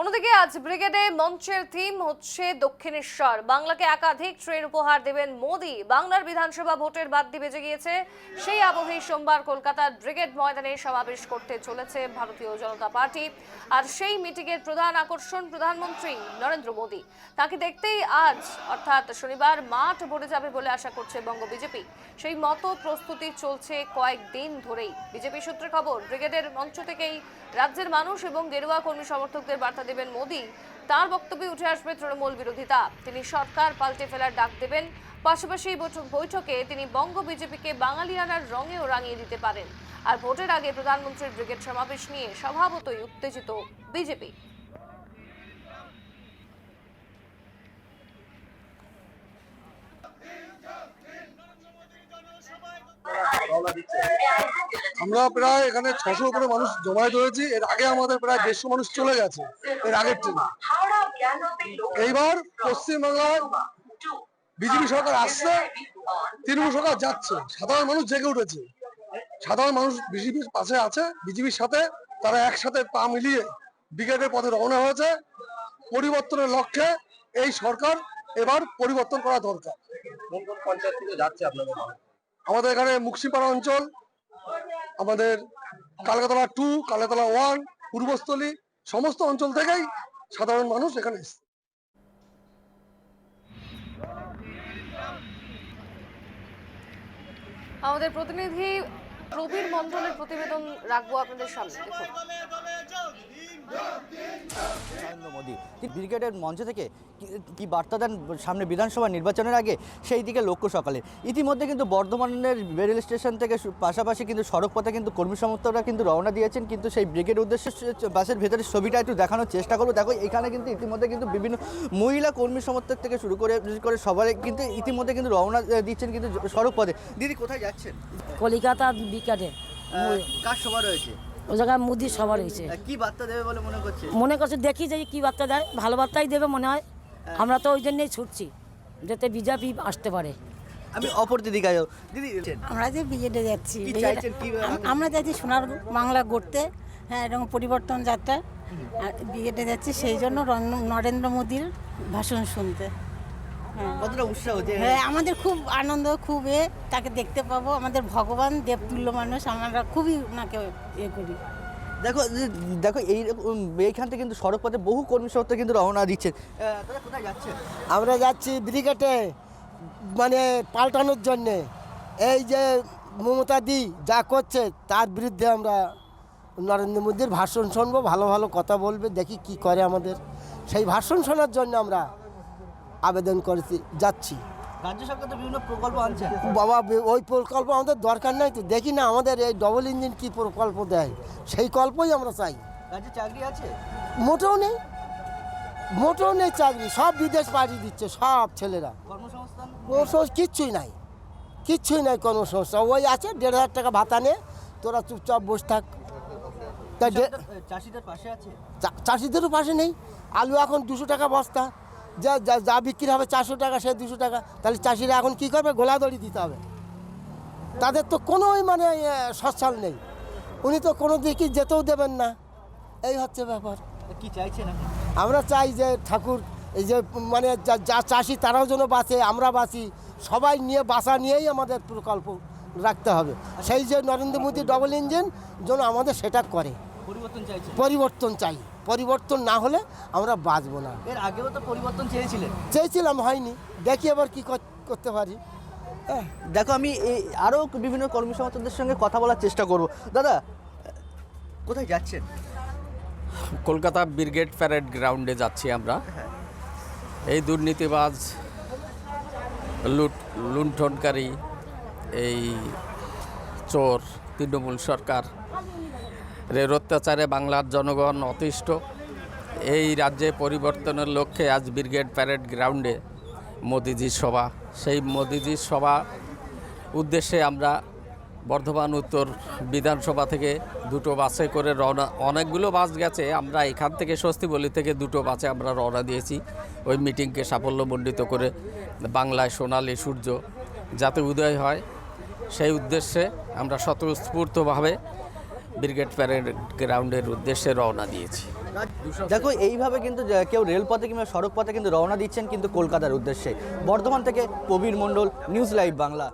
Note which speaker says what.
Speaker 1: অন্যদিকে আজ ব্রিগেডে মঞ্চের থিম হচ্ছে দক্ষিণেশ্বর। বাংলাকে একাধিক ট্রেন উপহার দেবেন মোদি। বাংলার বিধানসভা ভোটের বাদ্যি বেজে গিয়েছে, সেই আবহেই সোমবার কলকাতার ব্রিগেড ময়দানে সমাবেশ করতে চলেছে ভারতীয় জনতা পার্টি। আর সেই মিটিংয়ের প্রধান আকর্ষণ প্রধানমন্ত্রী নরেন্দ্র মোদি। তাকে দেখতেই আজ অর্থাৎ শনিবার মাঠ ভরে যাবে বলে আশা করছে বঙ্গ বিজেপি। সেই মতো প্রস্তুতি চলছে কয়েকদিন ধরেই। বিজেপি সূত্রে খবর, ব্রিগেডের মঞ্চ থেকেই রাজ্যের মানুষ এবং গেরুয়া কর্মী সমর্থকদের বার্তা দেবেন মোদি। তার বক্তব্যে উঠে আসবে তৃণমূল বিরোধিতা। তিনি সরকার পাল্টে ফেলার ডাক দেবেন। পাশাপাশি বৈঠকে তিনি বঙ্গ বিজেপিকে বাঙালিয়ানার রঙেও রাঙিয়ে দিতে পারেন। আর ভোটের আগে প্রধানমন্ত্রীর ব্রিগেড সমাবেশ নিয়ে স্বভাবতই উত্তেজিত বিজেপি।
Speaker 2: আমরা প্রায় এখানে 600 উপরে মানুষ জমায়েত হয়েছি। এর আগে আমাদের প্রায় 150 মানুষ চলে গেছে এর আগের ট্রেনে। এইবার পশ্চিমবাংলায় বিজেপি সরকার আসছে, তৃণমূল সরকার যাচ্ছে, সাধারণ মানুষ জেগে উঠেছে। সাধারণ মানুষ বিজেপির পাশে আছে, বিজেপির সাথে তারা একসাথে পা মিলিয়ে ব্রিগেডের পথে রওনা হয়েছে। পরিবর্তনের লক্ষ্যে এই সরকার এবার পরিবর্তন করা দরকার।
Speaker 3: কোন কোন পঞ্চায়েত থেকে যাচ্ছে আপনাদের?
Speaker 2: আমাদের এখানে মুক্সিপাড়া অঞ্চল, আমাদের কালকাতলা 2, কালকাতলা 1, পূর্বস্থলী, সমস্ত অঞ্চল থেকেই সাধারণ মানুষ এখানে এসছে।
Speaker 1: আমাদের প্রতিনিধি প্রবীর মণ্ডলের প্রতিবেদন রাখবো আপনাদের সামনে। দেখুন,
Speaker 4: নরেন্দ্র মোদী ব্রিগেডের মঞ্চ থেকে কি বার্তা দেন সামনে বিধানসভা নির্বাচনের আগে, সেই দিকে লক্ষ্য সকালে। ইতিমধ্যে কিন্তু বর্ধমানের রেল স্টেশন থেকে পাশাপাশি কিন্তু সড়ক পথে কিন্তু কর্মী সমর্থকরা কিন্তু রওনা দিয়েছেন। কিন্তু সেই ব্রিগেড উদ্দেশ্যে বাসের ভেতরের ছবিটা একটু দেখানোর চেষ্টা করবো। দেখো, এখানে কিন্তু ইতিমধ্যে কিন্তু বিভিন্ন মহিলা কর্মী সমর্থক থেকে শুরু করে সবাই কিন্তু ইতিমধ্যে কিন্তু রওনা দিচ্ছেন কিন্তু সড়ক পথে। দিদি, কোথায় যাচ্ছেন?
Speaker 5: কলিকাতা বিকাটে
Speaker 4: কার সভা রয়েছে?
Speaker 5: ওই জায়গায় মুদির সভা রয়েছে।
Speaker 4: কি বার্তা দেবে বলে মনে করছে?
Speaker 5: মনে করছে দেখি যে কি বার্তা দেয়, ভালো বার্তাই দেবে মনে হয়। আমরা তো ওই জন্যই ছুটছি যাতে বিজেপি আসতে পারে।
Speaker 4: আমি অপর দিদিকে যাও। দিদি,
Speaker 6: আমরা যে বিজেডে যাচ্ছি,
Speaker 4: কি চাইছেন? কি
Speaker 6: আমরা যাচ্ছি সোনার বাংলা গড়তে, হ্যাঁ, এরকম পরিবর্তন যাত্রা। আর বিজেডে যাচ্ছি সেই জন্য নরেন্দ্র মোদীর ভাষণ শুনতে।
Speaker 4: কতটা উৎসাহ?
Speaker 6: হ্যাঁ, আমাদের খুব আনন্দ, খুব তাকে দেখতে পাবো। আমাদের ভগবান, দেবতুল্য মানুষ, আমরা খুবই ওনাকে করি।
Speaker 4: দেখো দেখো এইখান থেকে কিন্তু সড়ক পথে বহু কর্মী সমর্থক কিন্তু রওনা দিচ্ছেন। তারা কোথায় যাচ্ছে?
Speaker 7: আমরা যাচ্ছি ব্রিগেডে, মানে পাল্টানোর জন্যে। এই যে মমতাদি যা করছে তার বিরুদ্ধে আমরা নরেন্দ্র মোদীর ভাষণ শুনবো, ভালো ভালো কথা বলবে, দেখি কি করে আমাদের। সেই ভাষণ শোনার জন্য আমরা আবেদন করেছি, যাচ্ছি।
Speaker 4: রাজ্য সরকার তো বিভিন্ন প্রকল্প আনছে।
Speaker 7: বাবা, ওই প্রকল্প আমাদের দরকার নাই তো। দেখি না আমাদের এই ডবল ইঞ্জিন কি প্রকল্প দেয়, সেই কল্পই আমরা চাই।
Speaker 4: রাজ্যে চাকরি আছে?
Speaker 7: মোটেও নেই, মোটেও নেই চাকরি। সব বিদেশ পাঠিয়ে দিচ্ছে সব ছেলেরা।
Speaker 4: কর্মসংস্থান
Speaker 7: কিচ্ছুই নাই, কিচ্ছুই নাই কর্মসংস্থান। ওই আছে 1,500 টাকা ভাতা নে, তোরা চুপচাপ বসে থাক। তা
Speaker 4: চাষিদের পাশে আছে?
Speaker 7: চাষিদেরও পাশে নেই। আলু এখন 200 টাকা বস্তা, যা যা যা বিক্রি হবে 400 টাকা, সে 200 টাকা। তাহলে চাষিরা এখন কী করবে? গোলাদড়ি দিতে হবে। তাদের তো কোনোই মানে সচ্ছল নেই। উনি তো কোনো দিকে যেতেও দেবেন না। এই হচ্ছে ব্যাপার।
Speaker 4: কি চাইছেন?
Speaker 7: আমরা চাই যে ঠাকুর, এই যে মানে যা চাষি তারাও যেন বাঁচে, আমরা বাঁচি, সবাই নিয়ে বাঁচা নিয়েই আমাদের প্রকল্প রাখতে হবে। সেই যে নরেন্দ্র মোদী ডবল ইঞ্জিন যেন আমাদের সেটা করে।
Speaker 4: পরিবর্তন চাইছেন?
Speaker 7: পরিবর্তন চাই, পরিবর্তন না হলে আমরা বাঁচবো না।
Speaker 4: এর আগেও তো পরিবর্তন
Speaker 7: চেয়েছিলাম, হয়নি। দেখি এবার কি করতে পারি।
Speaker 4: দেখো, আমি আরও বিভিন্ন কর্মী সমর্থকদের সঙ্গে কথা বলার চেষ্টা করব। দাদা, কোথায় যাচ্ছেন?
Speaker 8: কলকাতা ব্রিগেড প্যারেড গ্রাউন্ডে যাচ্ছি আমরা। এই দুর্নীতিবাজ, লুণ্ঠনকারী, এই চোর তৃণমূল সরকার এর অত্যাচারে বাংলার জনগণ অতিষ্ঠ। এই রাজ্যে পরিবর্তনের লক্ষ্যে আজ ব্রিগেড প্যারেড গ্রাউন্ডে মোদিজির সভা। সেই মোদিজির সভা উদ্দেশ্যে আমরা বর্ধমান উত্তর বিধানসভা থেকে 2টো বাসে করে রওনা, অনেকগুলো বাস গেছে। আমরা এখান থেকে স্বস্তিবলী থেকে 2টো বাসে আমরা রওনা দিয়েছি ওই মিটিংকে সাফল্যমণ্ডিত করে বাংলায় সোনালী সূর্য যাতে উদয় হয়, সেই উদ্দেশ্যে আমরা স্বতঃস্ফূর্তভাবে ব্রিগেড প্যারেড গ্রাউন্ডের উদ্দেশ্যে রওনা দিয়েছি।
Speaker 4: দেখো এইভাবে কিন্তু কেউ রেলপথে কিংবা সড়ক পথে কিন্তু রওনা দিচ্ছেন কিন্তু কলকাতার উদ্দেশ্যে। বর্ধমান থেকে প্রবীর মণ্ডল, নিউজ লাইভ বাংলা।